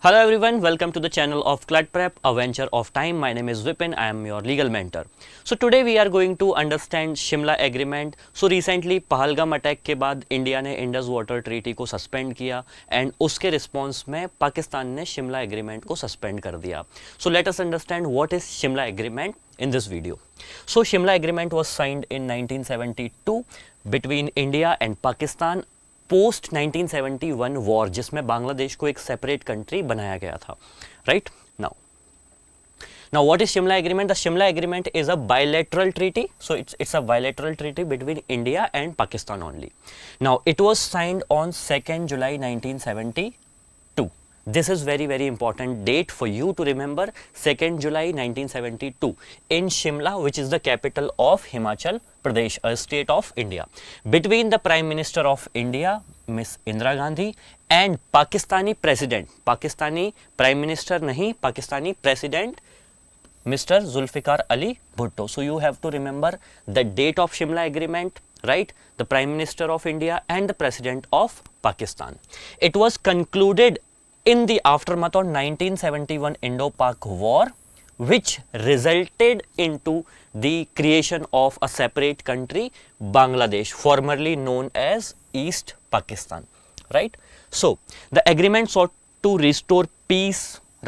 Hello everyone, welcome to the channel of Clut Prep, a venture of time. My name is Vipin, I am your legal mentor. So today we are going to understand Shimla Agreement. So recently Pahalgam attack के बाद India ने Indus water treaty को suspend किया and उसके response में पाकिस्तान ने Shimla agreement को suspend कर दिया. So let us understand what is Shimla Agreement in this video. So Shimla Agreement was signed in 1972 between India and Pakistan post 1971 war, जिसमें बांग्लादेश को एक सेपरेट कंट्री बनाया गया था. Right now what is Shimla agreement? The Shimla agreement is a bilateral treaty. So it's a bilateral treaty between India and Pakistan only. Now it was signed on 2 July 1972. This is very important date for you to remember. 2 July 1972 in Shimla, which is the capital of Himachal Pradesh, a state of India, between the Prime Minister of India, Miss Indira Gandhi, and Pakistani President, Pakistani Prime Minister nahi, Pakistani President Mr. Zulfikar Ali Bhutto. So you have to remember the date of Shimla Agreement, right? The Prime Minister of India and the President of Pakistan. It was concluded in the aftermath of 1971 Indo-Pak War, which resulted into the creation of a separate country, Bangladesh, formerly known as East Pakistan, right? So the agreement sought to restore peace,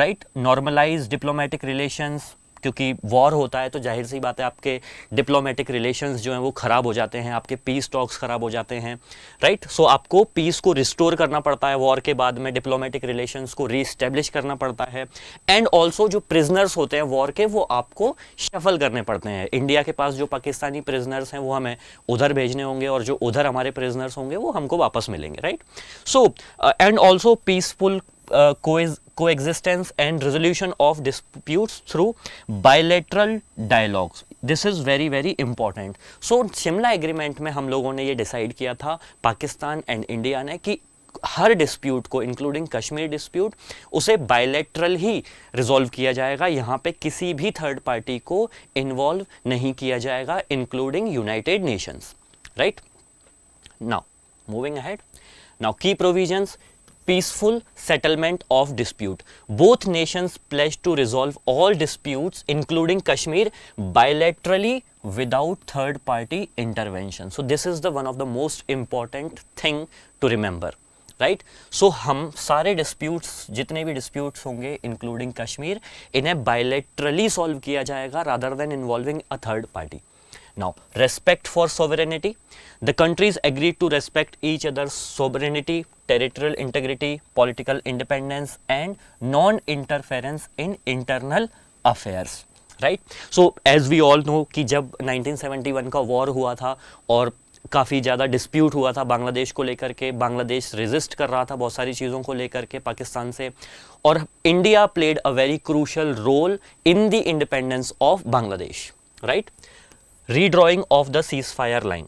right? Normalize diplomatic relations, क्योंकि war होता है तो जाहिर सी बात है आपके diplomatic relations जो हैं वो ख़राब हो जाते हैं, आपके पीस टॉक्स ख़राब हो जाते हैं, राइट? सो आपको पीस को रिस्टोर करना पड़ता है, वॉर के बाद में डिप्लोमेटिक रिलेशंस को रीस्टेब्लिश करना पड़ता है. एंड ऑल्सो जो प्रिजनर्स होते हैं वॉर के वो आपको शफल करने पड़ते हैं. इंडिया के पास जो पाकिस्तानी प्रिजनर्स हैं वो हमें उधर भेजने होंगे और जो उधर हमारे प्रिजनर्स होंगे वो हमको वापस मिलेंगे, right? So and also peaceful coexistence and resolution of disputes through bilateral dialogues. This is very important. So Shimla agreement में हम लोगों ने ये डिसाइड किया था, पाकिस्तान एंड इंडिया ने, कि हर डिस्प्यूट को इंक्लूडिंग कश्मीर डिस्प्यूट उसे बायलैटरल ही रिजॉल्व किया जाएगा. यहाँ पे किसी भी थर्ड पार्टी को इन्वॉल्व नहीं किया जाएगा, including United Nations, right? Now moving ahead. Now की provisions. Peaceful settlement of dispute. Both nations pledged to resolve all disputes, including Kashmir, bilaterally without third party intervention. So this is the one of the most important thing to remember, right? So हम सारे disputes, जितने भी disputes होंगे including Kashmir, इन्हें bilaterally solve किया जाएगा rather than involving a third party. Now, respect for sovereignty. The countries agreed to respect each other's sovereignty, territorial integrity, political independence, and non-interference in internal affairs. Right? So, as we all know कि जब 1971 का war हुआ था और काफ़ी ज़्यादा dispute हुआ था बांग्लादेश को लेकर के, बांग्लादेश रेजिस्ट कर रहा था बहुत सारी चीज़ों को लेकर के पाकिस्तान से, और India played a very crucial role in the independence of Bangladesh, right? Redrawing of the ceasefire line.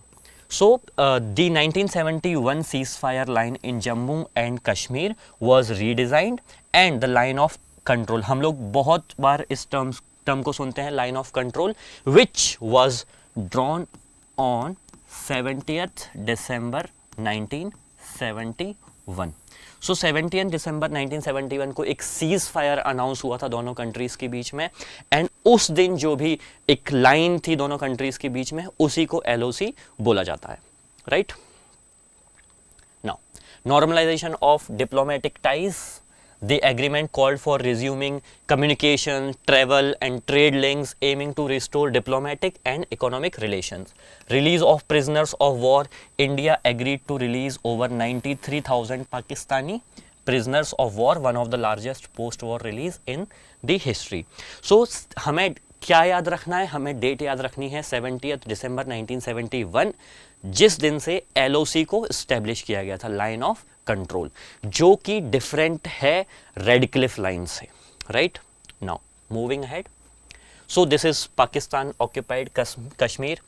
So the 1971 ceasefire line in Jammu and Kashmir was redesigned and the line of control, हम लोग बहुत बार इस term को सुनते हैं, line of control, which was drawn on 70th December 1971. सो 17 दिसंबर 1971 को एक cease fire announce हुआ था दोनों कंट्रीज के बीच में, एंड उस दिन जो भी एक लाइन थी दोनों कंट्रीज के बीच में उसी को LOC बोला जाता है, right? Now normalisation of diplomatic ties. The agreement called for resuming communication, travel and trade links, aiming to restore diplomatic and economic relations. Release of prisoners of war. India agreed to release over 93,000 Pakistani prisoners of war, one of the largest post-war release in the history. So हमें क्या याद रखना है? हमें date याद रखनी है 70 दिसंबर 1971, जिस दिन से LOC को इस्टेब्लिश किया गया था, लाइन ऑफ कंट्रोल, जो कि डिफरेंट है रेड क्लिफ लाइन से, right? Now moving ahead. So this is Pakistan occupied Kashmir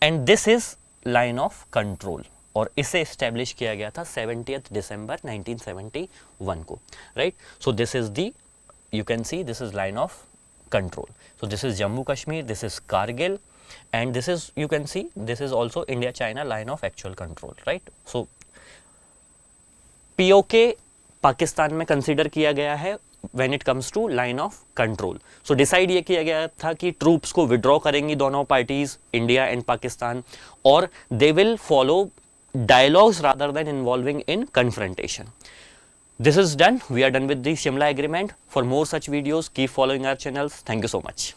and this is line of control, और इसे इस्टेब्लिश किया गया था 70 दिसंबर 1971 को, right? So this is the, you can see this is line of control. So this is Jammu Kashmir, this is Kargil, and this is, you can see, this is also India China line of actual control, right? So POK Pakistan में consider किया गया है when it comes to line of control. So decide ये किया गया था कि troops को विड्रॉ करेंगी दोनों पार्टीज, इंडिया एंड पाकिस्तान, और they will follow dialogues rather than involving in confrontation. This is done. We are done with the Shimla Agreement. For more such videos, keep following our channels. Thank you so much.